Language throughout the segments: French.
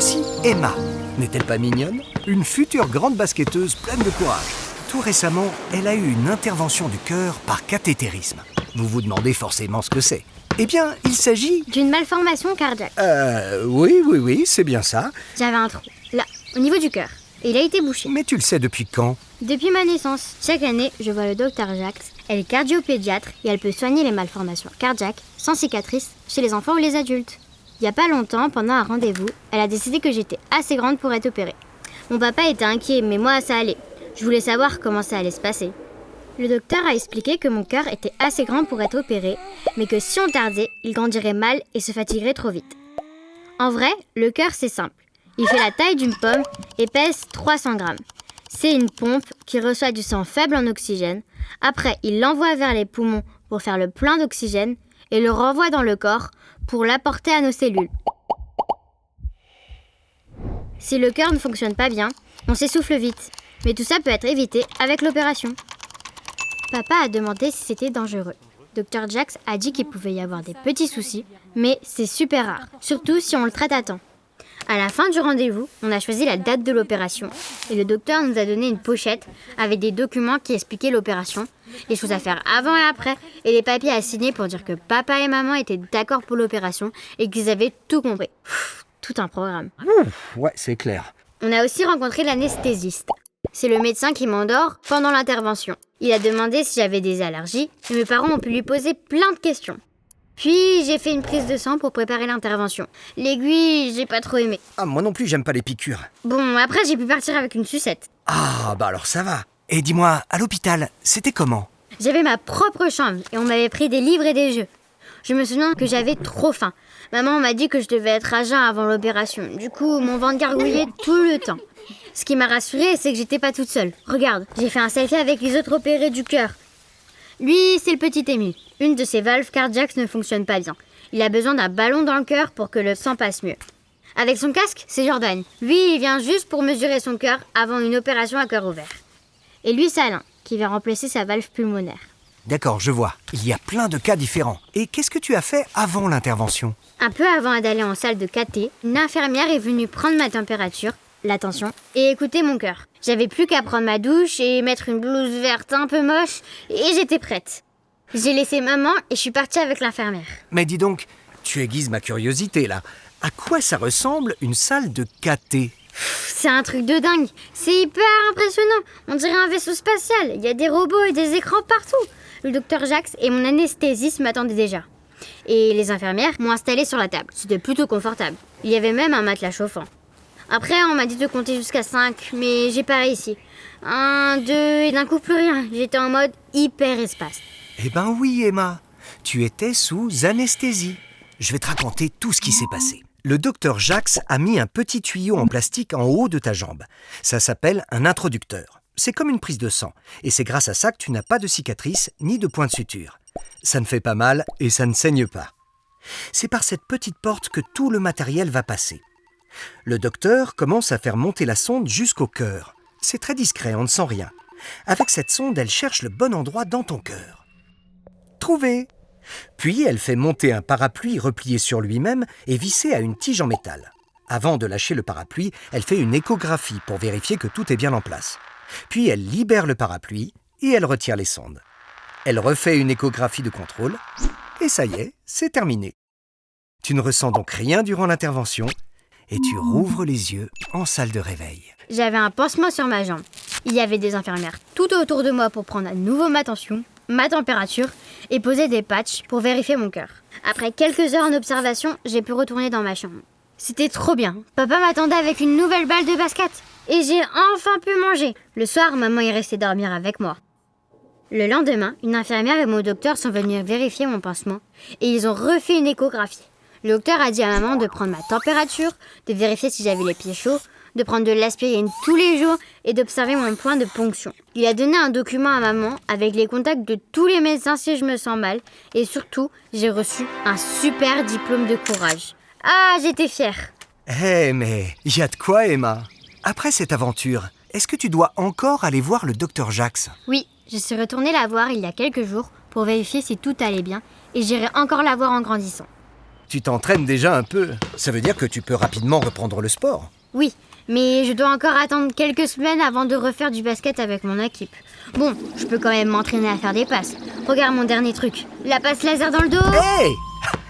Voici Emma. N'est-elle pas mignonne? Une future grande basketteuse pleine de courage. Tout récemment, elle a eu une intervention du cœur par cathétérisme. Vous vous demandez forcément ce que c'est. Eh bien, il s'agit... d'une malformation cardiaque. Oui, c'est bien ça. J'avais un trou, là, au niveau du cœur. Et il a été bouché. Mais tu le sais depuis quand? Depuis ma naissance. Chaque année, je vois le docteur Jacques. Elle est cardiopédiatre et elle peut soigner les malformations cardiaques sans cicatrice chez les enfants ou les adultes. Il n'y a pas longtemps, pendant un rendez-vous, elle a décidé que j'étais assez grande pour être opérée. Mon papa était inquiet, mais moi, ça allait. Je voulais savoir comment ça allait se passer. Le docteur a expliqué que mon cœur était assez grand pour être opéré, mais que si on tardait, il grandirait mal et se fatiguerait trop vite. En vrai, le cœur, c'est simple. Il fait la taille d'une pomme et pèse 300 grammes. C'est une pompe qui reçoit du sang faible en oxygène. Après, il l'envoie vers les poumons pour faire le plein d'oxygène et le renvoie dans le corps pour l'apporter à nos cellules. Si le cœur ne fonctionne pas bien, on s'essouffle vite. Mais tout ça peut être évité avec l'opération. Papa a demandé si c'était dangereux. Dr Jacques a dit qu'il pouvait y avoir des petits soucis, mais c'est super rare, surtout si on le traite à temps. À la fin du rendez-vous, on a choisi la date de l'opération et le docteur nous a donné une pochette avec des documents qui expliquaient l'opération, les choses à faire avant et après et les papiers à signer pour dire que papa et maman étaient d'accord pour l'opération et qu'ils avaient tout compris. Tout un programme. Ouais, c'est clair. On a aussi rencontré l'anesthésiste. C'est le médecin qui m'endort pendant l'intervention. Il a demandé si j'avais des allergies et mes parents ont pu lui poser plein de questions. Puis j'ai fait une prise de sang pour préparer l'intervention. L'aiguille, j'ai pas trop aimé. Ah, moi non plus, j'aime pas les piqûres. Bon, après j'ai pu partir avec une sucette. Ah, bah alors ça va. Et dis-moi, à l'hôpital, c'était comment? J'avais ma propre chambre et on m'avait pris des livres et des jeux. Je me souviens que j'avais trop faim. Maman m'a dit que je devais être à jeun avant l'opération. Du coup, mon ventre gargouillait tout le temps. Ce qui m'a rassurée, c'est que j'étais pas toute seule. Regarde, j'ai fait un selfie avec les autres opérés du cœur. Lui, c'est le petit Émile. Une de ses valves cardiaques ne fonctionne pas bien. Il a besoin d'un ballon dans le cœur pour que le sang passe mieux. Avec son casque, c'est Jordan. Lui, il vient juste pour mesurer son cœur avant une opération à cœur ouvert. Et lui, c'est Alain, qui va remplacer sa valve pulmonaire. D'accord, je vois. Il y a plein de cas différents. Et qu'est-ce que tu as fait avant l'intervention? Un peu avant d'aller en salle de cathé, une infirmière est venue prendre ma température, la tension, et écouter mon cœur. J'avais plus qu'à prendre ma douche et mettre une blouse verte un peu moche, et j'étais prête. J'ai laissé maman et je suis partie avec l'infirmière. Mais dis donc, tu aiguises ma curiosité là. À quoi ça ressemble une salle de cathé? C'est un truc de dingue. C'est hyper impressionnant. On dirait un vaisseau spatial. Il y a des robots et des écrans partout. Le docteur Jacques et mon anesthésiste m'attendaient déjà. Et les infirmières m'ont installée sur la table. C'était plutôt confortable. Il y avait même un matelas chauffant. Après, on m'a dit de compter jusqu'à 5, mais j'ai pas réussi. 1, 2, et d'un coup plus rien. J'étais en mode hyper espace. Eh ben oui, Emma. Tu étais sous anesthésie. Je vais te raconter tout ce qui s'est passé. Le docteur Jacques a mis un petit tuyau en plastique en haut de ta jambe. Ça s'appelle un introducteur. C'est comme une prise de sang. Et c'est grâce à ça que tu n'as pas de cicatrice ni de point de suture. Ça ne fait pas mal et ça ne saigne pas. C'est par cette petite porte que tout le matériel va passer. Le docteur commence à faire monter la sonde jusqu'au cœur. C'est très discret, on ne sent rien. Avec cette sonde, elle cherche le bon endroit dans ton cœur. Trouvé! Puis elle fait monter un parapluie replié sur lui-même et vissé à une tige en métal. Avant de lâcher le parapluie, elle fait une échographie pour vérifier que tout est bien en place. Puis elle libère le parapluie et elle retire les sondes. Elle refait une échographie de contrôle et ça y est, c'est terminé. Tu ne ressens donc rien durant l'intervention et tu rouvres les yeux en salle de réveil. J'avais un pansement sur ma jambe. Il y avait des infirmières tout autour de moi pour prendre à nouveau ma tension, ma température et poser des patchs pour vérifier mon cœur. Après quelques heures en observation, j'ai pu retourner dans ma chambre. C'était trop bien. Papa m'attendait avec une nouvelle balle de basket et j'ai enfin pu manger. Le soir, maman est restée dormir avec moi. Le lendemain, une infirmière et mon docteur sont venus vérifier mon pansement et ils ont refait une échographie. Le docteur a dit à maman de prendre ma température, de vérifier si j'avais les pieds chauds, de prendre de l'aspirine tous les jours et d'observer mon point de ponction. Il a donné un document à maman avec les contacts de tous les médecins si je me sens mal et surtout, j'ai reçu un super diplôme de courage. Ah, j'étais fière. Mais il y a de quoi, Emma. Après cette aventure, est-ce que tu dois encore aller voir le docteur Jacques? Oui, je suis retournée la voir il y a quelques jours pour vérifier si tout allait bien et j'irai encore la voir en grandissant. tu t'entraînes déjà un peu. Ça veut dire que tu peux rapidement reprendre le sport. Oui, mais je dois encore attendre quelques semaines avant de refaire du basket avec mon équipe. Bon, je peux quand même m'entraîner à faire des passes. Regarde mon dernier truc, la passe laser dans le dos. Hé!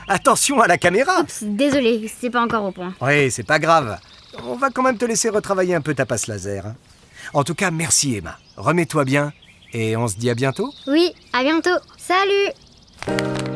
Attention à la caméra! Oups, désolé, c'est pas encore au point. Oui, c'est pas grave. On va quand même te laisser retravailler un peu ta passe laser. Hein. En tout cas, merci Emma. Remets-toi bien et on se dit à bientôt. Oui, à bientôt. Salut!